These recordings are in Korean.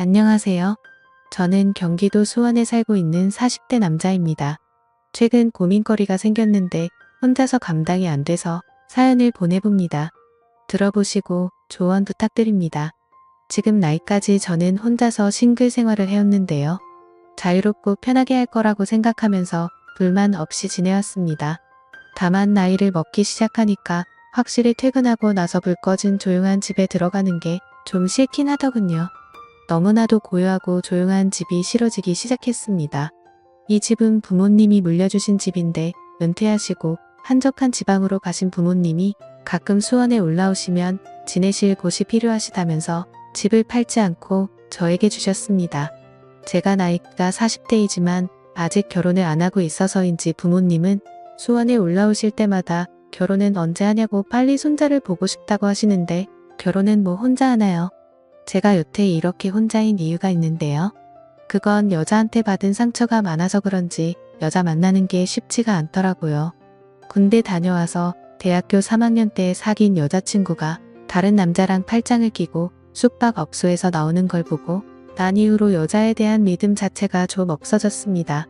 안녕하세요. 저는 경기도 수원에 살고 있는 40대 남자입니다. 최근 고민거리가 생겼는데 혼자서 감당이 안 돼서 사연을 보내봅니다. 들어보시고 조언 부탁드립니다. 지금 나이까지 저는 혼자서 싱글 생활을 해왔는데요. 자유롭고 편하게 할 거라고 생각하면서 불만 없이 지내왔습니다. 다만 나이를 먹기 시작하니까 확실히 퇴근하고 나서 불 꺼진 조용한 집에 들어가는 게 좀 싫긴 하더군요. 너무나도 고요하고 조용한 집이 싫어지기 시작했습니다. 이 집은 부모님이 물려주신 집인데 은퇴하시고 한적한 지방으로 가신 부모님이 가끔 수원에 올라오시면 지내실 곳이 필요하시다면서 집을 팔지 않고 저에게 주셨습니다. 제가 나이가 40대이지만 아직 결혼을 안 하고 있어서인지 부모님은 수원에 올라오실 때마다 결혼은 언제 하냐고 빨리 손자를 보고 싶다고 하시는데 결혼은 뭐 혼자 하나요? 제가 여태 이렇게 혼자인 이유가 있는데요. 그건 여자한테 받은 상처가 많아서 그런지 여자 만나는 게 쉽지가 않더라고요. 군대 다녀와서 대학교 3학년 때 사귄 여자친구가 다른 남자랑 팔짱을 끼고 숙박업소에서 나오는 걸 보고 난 이후로 여자에 대한 믿음 자체가 좀 없어졌습니다.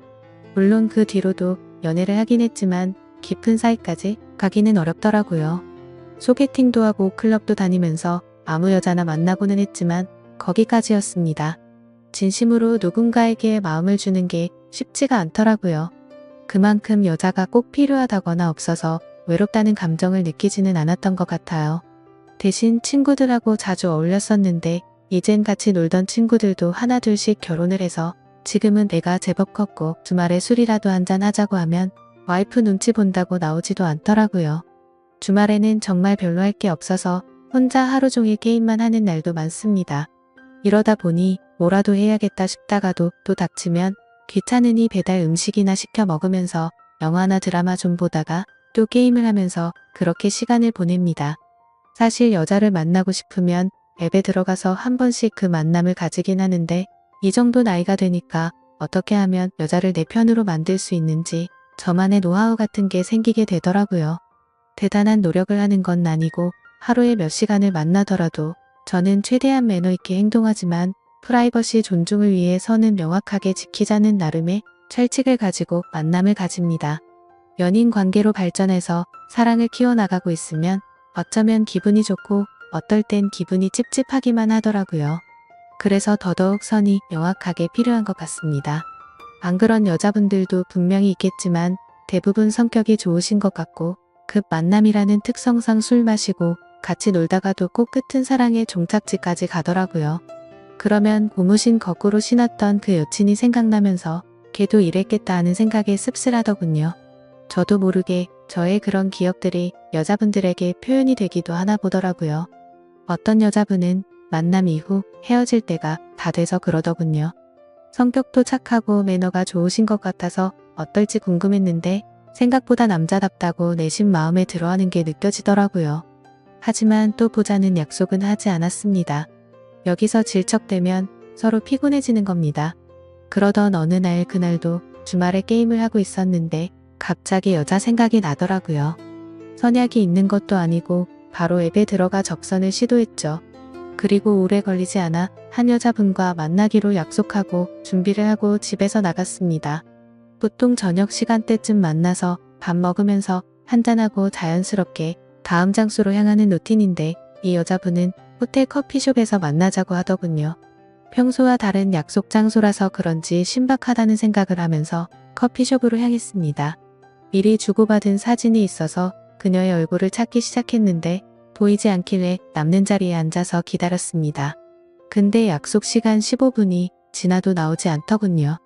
물론 그 뒤로도 연애를 하긴 했지만 깊은 사이까지 가기는 어렵더라고요. 소개팅도 하고 클럽도 다니면서 아무 여자나 만나고는 했지만 거기까지였습니다. 진심으로 누군가에게 마음을 주는 게 쉽지가 않더라고요. 그만큼 여자가 꼭 필요하다거나 없어서 외롭다는 감정을 느끼지는 않았던 것 같아요. 대신 친구들하고 자주 어울렸었는데 이젠 같이 놀던 친구들도 하나둘씩 결혼을 해서 지금은 내가 제법 컸고 주말에 술이라도 한잔 하자고 하면 와이프 눈치 본다고 나오지도 않더라고요. 주말에는 정말 별로 할 게 없어서 혼자 하루 종일 게임만 하는 날도 많습니다. 이러다 보니 뭐라도 해야겠다 싶다가도 또 닥치면 귀찮으니 배달 음식이나 시켜 먹으면서 영화나 드라마 좀 보다가 또 게임을 하면서 그렇게 시간을 보냅니다. 사실 여자를 만나고 싶으면 앱에 들어가서 한 번씩 그 만남을 가지긴 하는데 이 정도 나이가 되니까 어떻게 하면 여자를 내 편으로 만들 수 있는지 저만의 노하우 같은 게 생기게 되더라고요. 대단한 노력을 하는 건 아니고 하루에 몇 시간을 만나더라도 저는 최대한 매너 있게 행동하지만 프라이버시 존중을 위해 선은 명확하게 지키자는 나름의 철칙을 가지고 만남을 가집니다. 연인 관계로 발전해서 사랑을 키워나가고 있으면 어쩌면 기분이 좋고 어떨 땐 기분이 찝찝하기만 하더라고요. 그래서 더더욱 선이 명확하게 필요한 것 같습니다. 안 그런 여자분들도 분명히 있겠지만 대부분 성격이 좋으신 것 같고 급 만남이라는 특성상 술 마시고 같이 놀다가도 꼭 끝은 사랑의 종착지까지 가더라고요. 그러면 고무신 거꾸로 신었던 그 여친이 생각나면서 걔도 이랬겠다 하는 생각에 씁쓸하더군요. 저도 모르게 저의 그런 기억들이 여자분들에게 표현이 되기도 하나 보더라고요. 어떤 여자분은 만남 이후 헤어질 때가 다 돼서 그러더군요. 성격도 착하고 매너가 좋으신 것 같아서 어떨지 궁금했는데 생각보다 남자답다고 내심 마음에 들어하는 게 느껴지더라고요. 하지만 또 보자는 약속은 하지 않았습니다. 여기서 질척대면 서로 피곤해지는 겁니다. 그러던 어느 날 그날도 주말에 게임을 하고 있었는데 갑자기 여자 생각이 나더라고요. 선약이 있는 것도 아니고 바로 앱에 들어가 접선을 시도했죠. 그리고 오래 걸리지 않아 한 여자분과 만나기로 약속하고 준비를 하고 집에서 나갔습니다. 보통 저녁 시간대쯤 만나서 밥 먹으면서 한잔하고 자연스럽게 다음 장소로 향하는 루틴인데 이 여자분은 호텔 커피숍에서 만나자고 하더군요. 평소와 다른 약속 장소라서 그런지 신박하다는 생각을 하면서 커피숍으로 향했습니다. 미리 주고받은 사진이 있어서 그녀의 얼굴을 찾기 시작했는데 보이지 않길래 남는 자리에 앉아서 기다렸습니다. 근데 약속 시간 15분이 지나도 나오지 않더군요.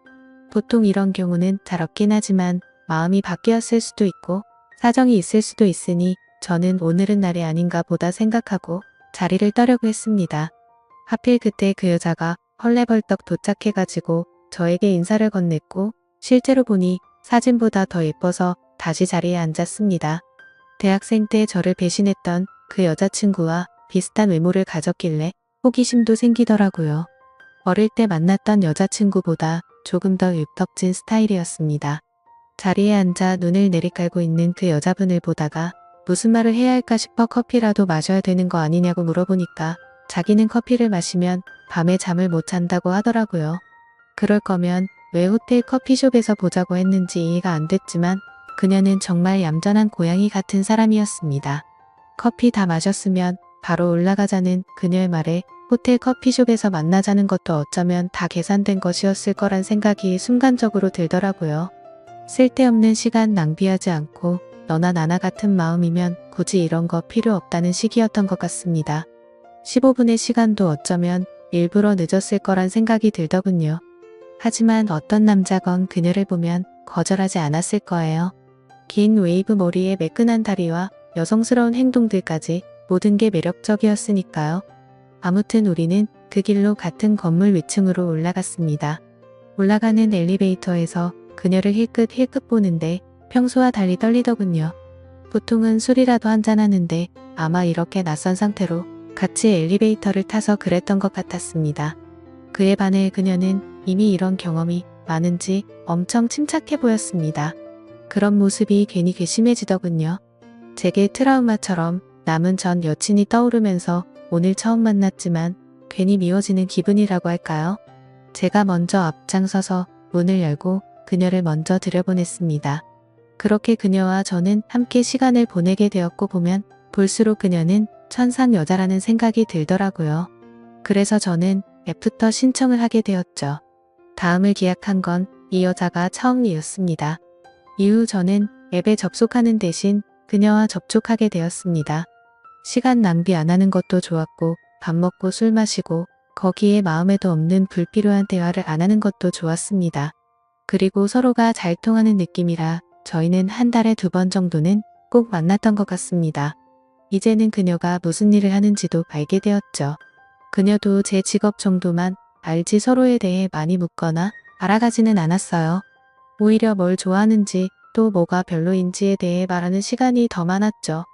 보통 이런 경우는 잘 없긴 하지만 마음이 바뀌었을 수도 있고 사정이 있을 수도 있으니 저는 오늘은 날이 아닌가 보다 생각하고 자리를 떠려고 했습니다. 하필 그때 그 여자가 헐레벌떡 도착해가지고 저에게 인사를 건넸고 실제로 보니 사진보다 더 예뻐서 다시 자리에 앉았습니다. 대학생 때 저를 배신했던 그 여자친구와 비슷한 외모를 가졌길래 호기심도 생기더라고요. 어릴 때 만났던 여자친구보다 조금 더 육덕진 스타일이었습니다. 자리에 앉아 눈을 내리깔고 있는 그 여자분을 보다가 무슨 말을 해야 할까 싶어 커피라도 마셔야 되는 거 아니냐고 물어보니까 자기는 커피를 마시면 밤에 잠을 못 잔다고 하더라고요. 그럴 거면 왜 호텔 커피숍에서 보자고 했는지 이해가 안 됐지만 그녀는 정말 얌전한 고양이 같은 사람이었습니다. 커피 다 마셨으면 바로 올라가자는 그녀의 말에 호텔 커피숍에서 만나자는 것도 어쩌면 다 계산된 것이었을 거란 생각이 순간적으로 들더라고요. 쓸데없는 시간 낭비하지 않고 너나 나나 같은 마음이면 굳이 이런 거 필요 없다는 시기였던 것 같습니다. 15분의 시간도 어쩌면 일부러 늦었을 거란 생각이 들더군요. 하지만 어떤 남자건 그녀를 보면 거절하지 않았을 거예요. 긴 웨이브 머리에 매끈한 다리와 여성스러운 행동들까지 모든 게 매력적이었으니까요. 아무튼 우리는 그 길로 같은 건물 위층으로 올라갔습니다. 올라가는 엘리베이터에서 그녀를 힐끗힐끗 보는데 평소와 달리 떨리더군요. 보통은 술이라도 한잔하는데 아마 이렇게 낯선 상태로 같이 엘리베이터를 타서 그랬던 것 같았습니다. 그에 반해 그녀는 이미 이런 경험이 많은지 엄청 침착해 보였습니다. 그런 모습이 괜히 괘씸해지더군요. 제게 트라우마처럼 남은 전 여친이 떠오르면서 오늘 처음 만났지만 괜히 미워지는 기분이라고 할까요? 제가 먼저 앞장서서 문을 열고 그녀를 먼저 들여보냈습니다. 그렇게 그녀와 저는 함께 시간을 보내게 되었고 보면 볼수록 그녀는 천상 여자라는 생각이 들더라고요. 그래서 저는 애프터 신청을 하게 되었죠. 다음을 기약한 건 이 여자가 처음이었습니다. 이후 저는 앱에 접속하는 대신 그녀와 접촉하게 되었습니다. 시간 낭비 안 하는 것도 좋았고 밥 먹고 술 마시고 거기에 마음에도 없는 불필요한 대화를 안 하는 것도 좋았습니다. 그리고 서로가 잘 통하는 느낌이라 저희는 한 달에 2번 정도는 꼭 만났던 것 같습니다. 이제는 그녀가 무슨 일을 하는지도 알게 되었죠. 그녀도 제 직업 정도만 알지 서로에 대해 많이 묻거나 알아가지는 않았어요. 오히려 뭘 좋아하는지 또 뭐가 별로인지에 대해 말하는 시간이 더 많았죠.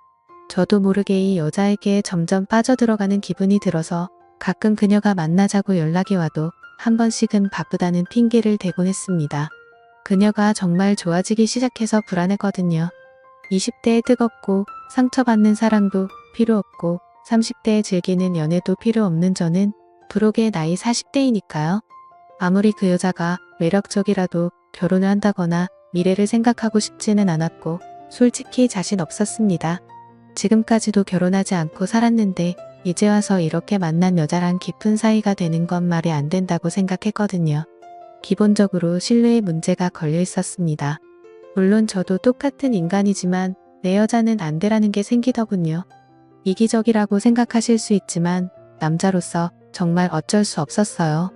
저도 모르게 이 여자에게 점점 빠져들어가는 기분이 들어서 가끔 그녀가 만나자고 연락이 와도 한 번씩은 바쁘다는 핑계를 대곤 했습니다. 그녀가 정말 좋아지기 시작해서 불안했거든요. 20대에 뜨겁고 상처받는 사랑도 필요 없고 30대에 즐기는 연애도 필요 없는 저는 부록의 나이 40대이니까요. 아무리 그 여자가 매력적이라도 결혼을 한다거나 미래를 생각하고 싶지는 않았고 솔직히 자신 없었습니다. 지금까지도 결혼하지 않고 살았는데 이제 와서 이렇게 만난 여자랑 깊은 사이가 되는 건 말이 안 된다고 생각했거든요. 기본적으로 신뢰에 문제가 걸려 있었습니다. 물론 저도 똑같은 인간이지만 내 여자는 안 되라는 게 생기더군요. 이기적이라고 생각하실 수 있지만 남자로서 정말 어쩔 수 없었어요.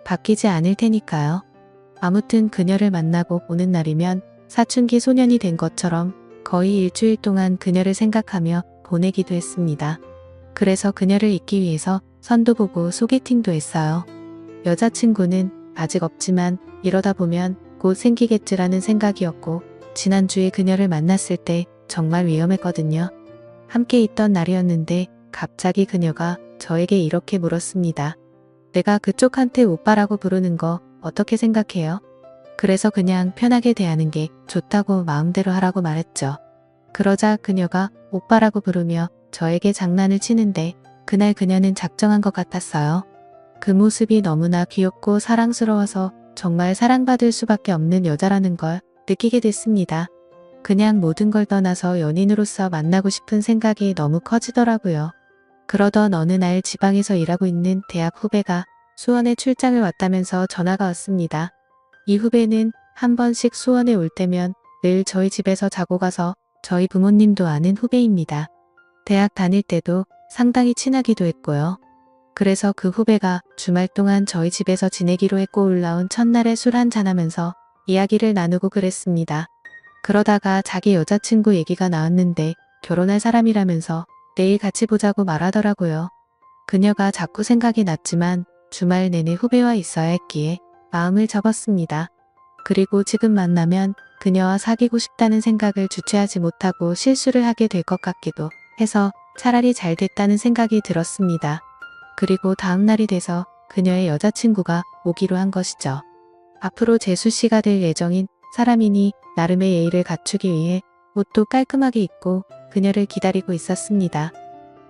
바뀌지 않을 테니까요. 아무튼 그녀를 만나고 오는 날이면 사춘기 소년이 된 것처럼 거의 일주일 동안 그녀를 생각하며 보내기도 했습니다. 그래서 그녀를 잊기 위해서 선도 보고 소개팅도 했어요. 여자친구는 아직 없지만 이러다 보면 곧 생기겠지라는 생각이었고 지난주에 그녀를 만났을 때 정말 위험했거든요. 함께 있던 날이었는데 갑자기 그녀가 저에게 이렇게 물었습니다. 내가 그쪽한테 오빠라고 부르는 거 어떻게 생각해요? 그래서 그냥 편하게 대하는 게 좋다고 마음대로 하라고 말했죠. 그러자 그녀가 오빠라고 부르며 저에게 장난을 치는데 그날 그녀는 작정한 것 같았어요. 그 모습이 너무나 귀엽고 사랑스러워서 정말 사랑받을 수밖에 없는 여자라는 걸 느끼게 됐습니다. 그냥 모든 걸 떠나서 연인으로서 만나고 싶은 생각이 너무 커지더라고요. 그러던 어느 날 지방에서 일하고 있는 대학 후배가 수원에 출장을 왔다면서 전화가 왔습니다. 이 후배는 한 번씩 수원에 올 때면 늘 저희 집에서 자고 가서 저희 부모님도 아는 후배입니다. 대학 다닐 때도 상당히 친하기도 했고요. 그래서 그 후배가 주말 동안 저희 집에서 지내기로 했고 올라온 첫날에 술 한잔하면서 이야기를 나누고 그랬습니다. 그러다가 자기 여자친구 얘기가 나왔는데 결혼할 사람이라면서 내일 같이 보자고 말하더라고요. 그녀가 자꾸 생각이 났지만 주말 내내 후배와 있어야 했기에 마음을 접었습니다. 그리고 지금 만나면 그녀와 사귀고 싶다는 생각을 주체하지 못하고 실수를 하게 될 것 같기도 해서 차라리 잘 됐다는 생각이 들었습니다. 그리고 다음 날이 돼서 그녀의 여자친구가 오기로 한 것이죠. 앞으로 재수씨가 될 예정인 사람이니 나름의 예의를 갖추기 위해 옷도 깔끔하게 입고 그녀를 기다리고 있었습니다.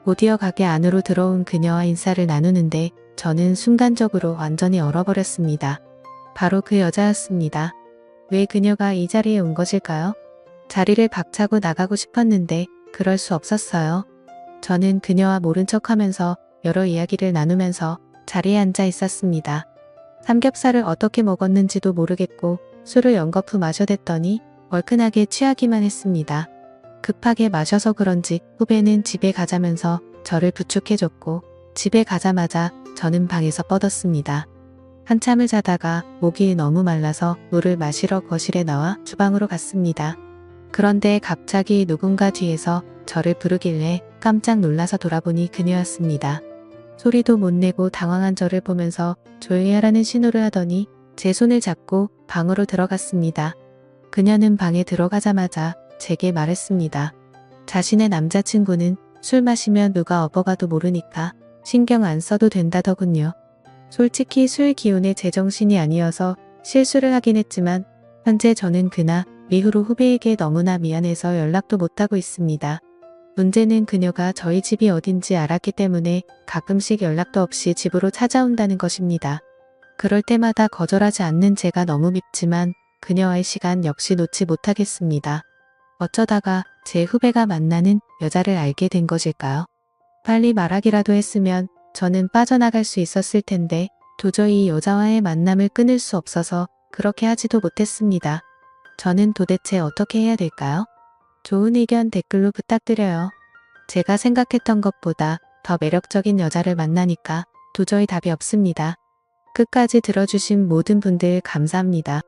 곧이어 가게 안으로 들어온 그녀와 인사를 나누는데 저는 순간적으로 완전히 얼어버렸습니다. 바로 그 여자였습니다. 왜 그녀가 이 자리에 온 것일까요? 자리를 박차고 나가고 싶었는데 그럴 수 없었어요. 저는 그녀와 모른 척하면서 여러 이야기를 나누면서 자리에 앉아 있었습니다. 삼겹살을 어떻게 먹었는지도 모르겠고 술을 연거푸 마셔댔더니 얼큰하게 취하기만 했습니다. 급하게 마셔서 그런지 후배는 집에 가자면서 저를 부축해줬고 집에 가자마자 저는 방에서 뻗었습니다. 한참을 자다가 목이 너무 말라서 물을 마시러 거실에 나와 주방으로 갔습니다. 그런데 갑자기 누군가 뒤에서 저를 부르길래 깜짝 놀라서 돌아보니 그녀였습니다. 소리도 못 내고 당황한 저를 보면서 조용히 하라는 신호를 하더니 제 손을 잡고 방으로 들어갔습니다. 그녀는 방에 들어가자마자 제게 말했습니다. 자신의 남자친구는 술 마시면 누가 업어가도 모르니까 신경 안 써도 된다더군요. 솔직히 술 기운에 제정신이 아니어서 실수를 하긴 했지만 현재 저는 그나 이후로 후배에게 너무나 미안해서 연락도 못하고 있습니다. 문제는 그녀가 저희 집이 어딘지 알았기 때문에 가끔씩 연락도 없이 집으로 찾아온다는 것입니다. 그럴 때마다 거절하지 않는 제가 너무 밉지만 그녀와의 시간 역시 놓지 못하겠습니다. 어쩌다가 제 후배가 만나는 여자를 알게 된 것일까요? 빨리 말하기라도 했으면 저는 빠져나갈 수 있었을 텐데 도저히 이 여자와의 만남을 끊을 수 없어서 그렇게 하지도 못했습니다. 저는 도대체 어떻게 해야 될까요? 좋은 의견 댓글로 부탁드려요. 제가 생각했던 것보다 더 매력적인 여자를 만나니까 도저히 답이 없습니다. 끝까지 들어주신 모든 분들 감사합니다.